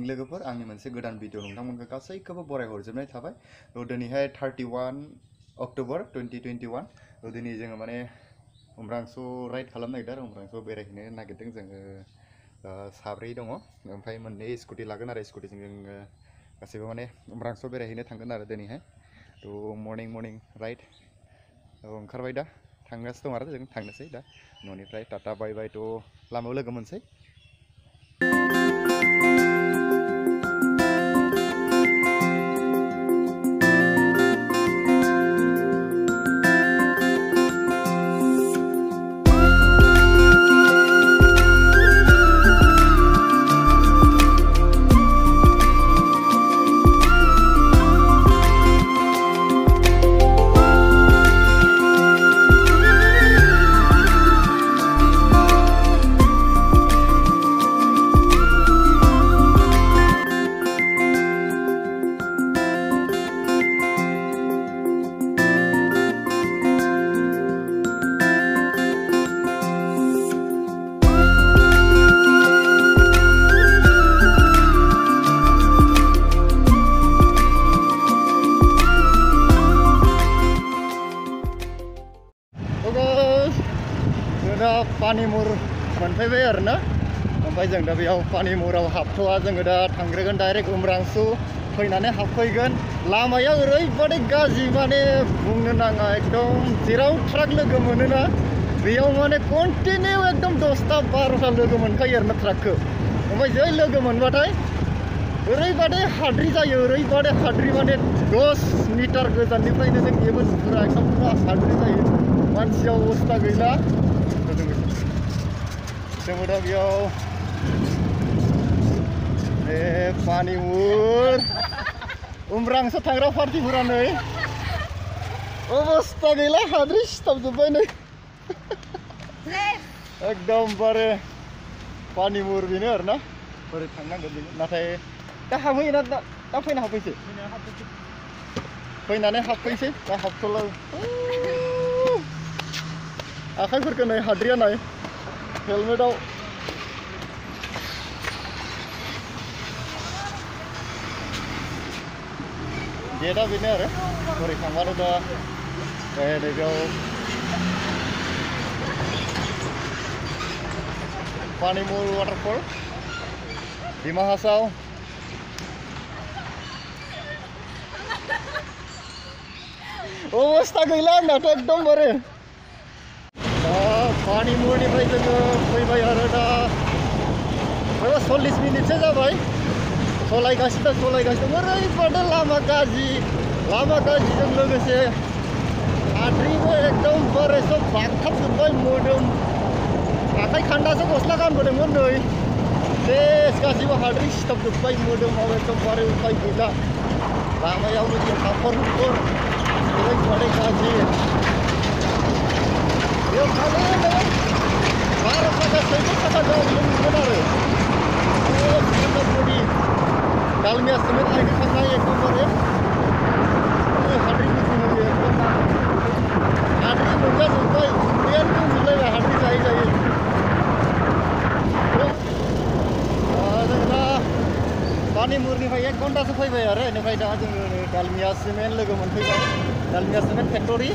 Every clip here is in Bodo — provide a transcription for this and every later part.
लोगोफोर आंनि मोनसे गोदान भिडिअ नोंथांमोनखौ गासैखौबो बराय हरजोबनाय थाबाय। दिनैहाय 31 अक्ट'बर 2021 दिनै जोङो माने उम्रांसु राइड खालामनो नागिरदों आरो उम्रांसु बेरायहैनो नागिरदों जोङो साब्रै दङ ओमफ्राय मोननै स्कुटि लागोन आरो स्कुटिजों जोङो गासैबो माने उम्रांसु बेरायहैनो थांगोन आरो दिनैहाय मर्निं राइड ओंखारबाय दा थांगासिनो दं आरो जों थांनोसै दा न'निफ्राय टाटा बाय बाय लामायाव लोगो मोनसै। पानिमुर मोनफैबाय आरोना ओमफ्राय जों दा बेयाव पानिमुराव हाबथ'आ जोङो दा थांग्रोगोन डाइरेक्ट उम्रांसु फैनानै हाबफैगोन। लामाया ओरैबादि गाज्रि माने बुंनो नाङा एकदम जेराव ट्राक लोगो मोनोना बेयाव माने कन्टिनिउ एकदम 10टा 12टा लोगो मोनखायो आरोना ट्राकखौ। ओमफ्राय जै लोगो मोनबाथाय ओरैबादि हाद्रि जायो ओरैबादि हाद्रि माने 10 मिटार गोजाननिफ्रायनो जों जेबो नुहुरा एकदम पुरा हाद्रि जायो मानसिया अबस्था गैला। जोङो दा बेयाव पानिमुर उम्रांसु थांग्रा पार्टिफोरा नै अबस्था गैला हाद्रि सिथाबजोब्बाय नै एकदमबारे पानिमुर बेनो आरोना बोरै थांनांगोन बेनो नाथाय दा हाबहैयोना दा फैना हाबफैसै फैनानै हाबफैसै दा हाबथ'ला आखाइफोरखौ नै हाद्रिया नाय हेलमेटाव गेटआ बेनो आरो बोरै थांबानो दा नैबेयाव पानिमुर वाटारफल डिमा हासाव अबस्था गैला आंनाथ' एकदमबारे पानिमुरनिफ्राय जोङो फैबाय आरो दा 40 मिनिटसो जाबाय सलायगासिनो ओरैबादि लामा गाज्रिजों लोगोसे हाद्रिबो एकदमबारे सब बागथाबजोब्बाय मोदोम आखाइ खान्दासो गस्ला गानबोदोंमोन नै सेस गासिबो हाद्रि सिथाबजोब्बाय मोदोमाव एकदमबारे उफाय गैला लामायावनो जों हाखर ओरैबादि गाज्रि बेयाव खालि नों 12 थाखा 14 थाखा गाहामल' मोनगोन आरो बडि दालमिया सिमेन्ट लायनो थांनाय एकदमबारे हाद्रि बुथुमो एकदम हाद्रि मोनजाजोब्बाय उदैयानो बुंजोबलायबाय हाद्रि जायै जों दा पानिमुरनिफ्राय 1 घन्टासो फैबाय आरो बेनिफ्राय दा जोङो दालमिया सिमेन्ट लोगो मोनफैबाय दालमिया सिमेन्ट फेक्टरि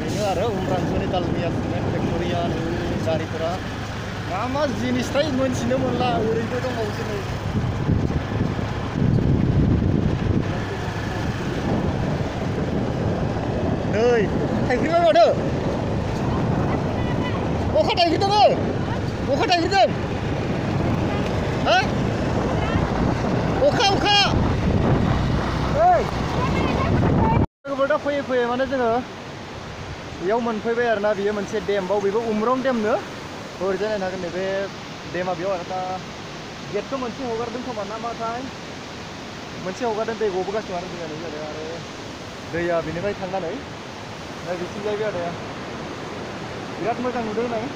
बेनो आरो उम्रांसुनि दालमिया सिमेन्ट फेक्टरिया गारिफोरा मा जिनिसथाय मोनथिनो मोनला ओरैबो दंबावोसो नै थाइख्रिबाय माथो अखा थाइख्रिदों हा अखा दा फैयै माने जोङो बेयाव मोनफैबाय आरोना बेयो मोनसे डेम बाव बेबो उम्रं डेमनो ओरैजाय नायनो हागोन नैबे डेमा बेयाव आरो दा गेटखौ मोनसे हगारदों खोमा ना माथाय मोनसे हगारदों दै गबोगासिनो आरो दैया जादों आरो दैया बेनिफ्राय थांनानै दा बिथिंजायबो आरो बिराद मोजां नुदों नाय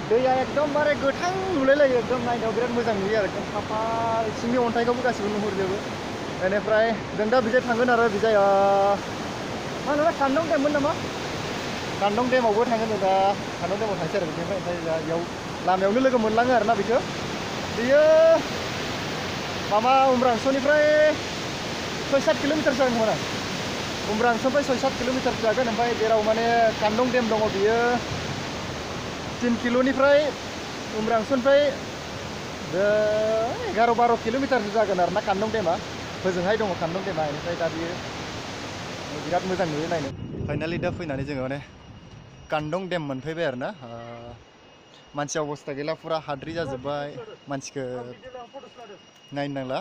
दैया एकदमबारे गोथां नुलायलायो एकदम नायनायाव बिराद मोजां नुयो आरो एकदम साफा सिंनि अन्थाइखौबो गासिबो नुहुरजोबो बेनिफ्राय जों दा बिजाय थांगोन आरो बिजाय मा होनो कानदं डेममोन नामा कानदं डेमावबो थांगोन जों दा कानदं डेमाव थांसै आरो बिनिफ्राय ओमफ्राय बेयाव लामायावनो लोगो मोनलाङो आरोना बेखौ बियो माबा उम्रांस'निफ्राय 6-7 किल'मिटार जागोन खोमा उम्रांस'निफ्राय 6-7 किल'मिटार जागोन ओमफ्राय जेराव माने कानदं डेम दङ बियो 3 किल'निफ्राय उम्रांस'निफ्राय 11-12 किल'मिटार जागोन आरोना कानदं डेमा होजोंहाय दङ कानदं डेमा बेनिफ्राय दा बियो बिराद मोजां नुयो नायनो फाइनालि दा फैनानै जोङो माने कानदं डेम मोनफैबाय आरोना मानसि अबस्था गैला फुरा हाद्रि जाजोब्बाय मानसिखौ नायनो नांला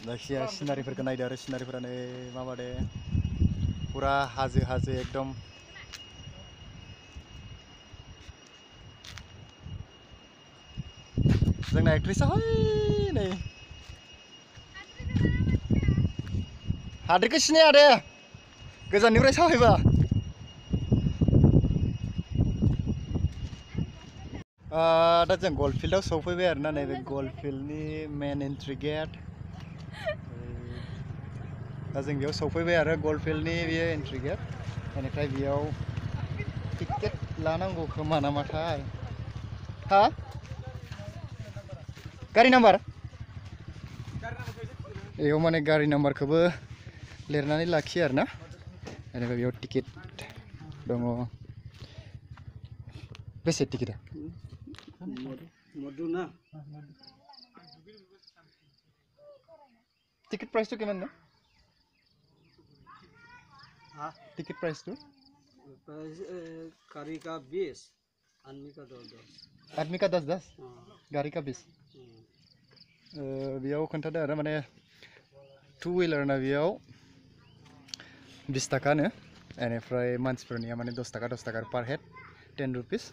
जायखिया सिनारिफोरखौ नायदो आरो सिनारिफोरानो माबादे फुरा हाजो एकदम जोंना एक्ट्रिसा है नै हाद्रिखौ सिनाया दे गोजाननिफ्राय साफायबा दा जों गल फिल्डआव सौफैबाय आरोना नैबे गल फिल्डनि मेन एन्ट्रि गेट दा जों बेयाव सौफैबाय आरो गल फिल्डनि बेयो एन्ट्रि गेट बेनिफ्राय बेयाव टिकेट लानांगौ खोमा नामाथाय हा गारि नाम्बार बेयाव माने गारि नाम्बारखौबो लिरनानै लाखियो आरोना बेनिफ्राय बेयाव टिकेट दङ बेसे टिकेटआ टिकेट प्राइसটো किमान नो टिकेट प्राइसটো गाड़ी का 20 आदमी का 10 आदमी का 10 गाड़ी का 20 बेयाव खोन्थादों आरो माने 2 व्हीलरना बेयाव 20 थाखानो बेनिफ्राय मानसिफोरनिया माने 10 थाखा पार हेड 10 रुपिस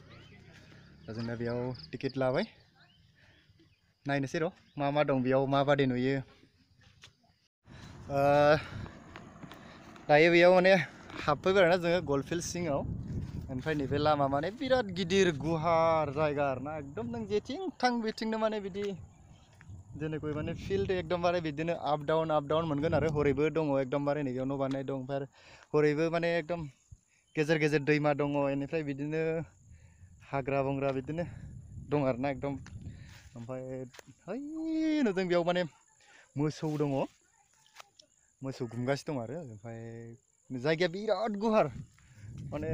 दा जोंना बेयाव टिकेट लाबाय नायनोसै र' मा दं बेयाव माबादि नुयो दायो बेयाव माने हाबफैबाय आरोना जोङो गल फिल्ड सिङाव ओमफ्राय नैबे लामा माने बिराद गिदिर गुवार जायगा आरोना एकदम नों जेथिं थां बिथिंनो माने बिदि जेनेकुइ माने फिल्ड एकदमबारे बिदिनो आप डाउन मोनगोन आरो हरैबो दङ एकदमबारे नैबेयाव न' बानायनाय दं ओमफ्राय हरैबो माने एकदम गेजेर दैमा दङ बेनिफ्राय बिदिनो हाग्रा बंग्रा बिदिनो दं आरोना एकदम ओमफ्राय है नुदों बेयाव माने मोसौ दङ मोसौ गुमगासिनो दं आरो ओमफ्राय जायगाया बिराद गुवार माने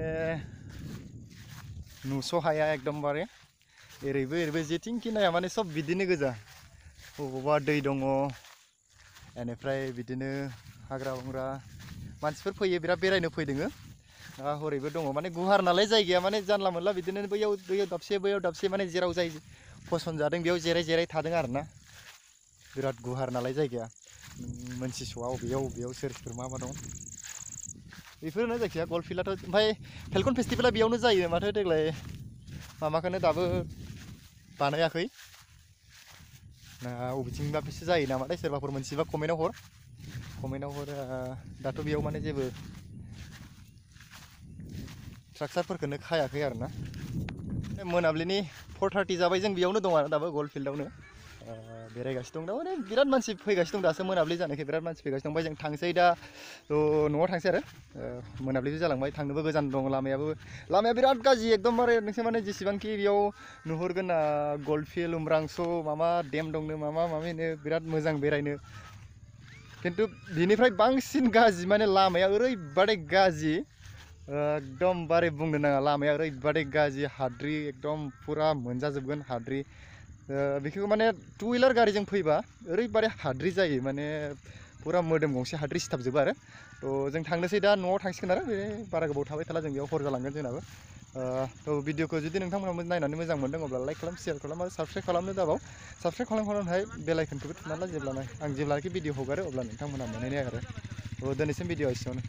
नुस' हाया एकदमबारे एरैबो जेथिंखि नाया माने सब बिदिनो गोजा बबावबा दै दङ बेनिफ्राय बिदिनो हाग्रा बंग्रा मानसिफोर फैयो बिराद बेरायनो फैदों हरैबो दङ माने गुवार नालाय जायगाया माने जानला मोनला बिदिनो बैयाव दाबसे माने जेराव जाय फसन जादों बेयाव जिराय थादों आरोना बिराद गुवार नालाय जायगाया मोनथिस'आ अबेयाव सोर मा दं बेफोरनो जायखिया गल फिल्डआथ' ओमफ्राय फेलकन फेस्टिभेला बेयावनो जायो माथो देग्लाय माबाखौनो दाबो बानायाखै बबेथिंबा बेसो जायो नामाथाय सोरबाफोर मोनथिबा कमेन्टआव हर दाथ' बेयाव माने जेबो स्ट्राक्चारफोरखौनो खायाखै आरोना मोनाबिलिनि 4:30 जाबाय जों बेयावनो दं आरो दाबो गल फिल्डआवनो बेरायगासिनो दं दा बिराद मानसि फैगासिनो दं दासो मोनाबिलि जानायखाय बिराद मानसि फैगासिनो दं ओमफ्राय जों थांसै दा न'आव थांसै आरो मोनाबिलिबो जालांबाय थांनोबो गोजान दं लामाया बिराद गाज्रि एकदमबारे नोंसोर माने जेसेबांखि बेयाव नुहुरगोन गल फिल्ड उम्रांस' मामा डेम दंनो मामिनो बिराद मोजां बेरायनो खिन्थु बिनिफ्राय बांसिन गाज्रि माने लामाया ओरैबादि गाज्रि एकदमबारे बुंनो नाङा लामाया ओरैबादि गाज्रि हाद्रि एकदम फुरा मोनजाजोबगोन हाद्रि बेखौ माने 2 व्हीलर गारिजों फैबा ओरैबादि हाद्रि जायो माने फुरा मोदोम गंसे हाद्रि सिथाबजोबो आरो जों थांनोसै दा न'आव थांसिगोन आरो बारा गोबाव थाबाय थाला जों बेयाव हर जालांगोन जोंनाबो भिडिअखौ जुदि नोंथांमोना नायनानै मोजां मोनदों अब्ला लाइक खालाम शेयार खालाम आरो साबस्क्राइब खालामनो दाबाव साबस्क्राइब खालामखांनानैहाय बेल आइकनखौबो थुनानै ला आं जेब्लानाखि भिडिअ हगारो अब्ला नोंथांमोना मोनहैनाय आरो दिनैसिम भिडिअ एसेयावनो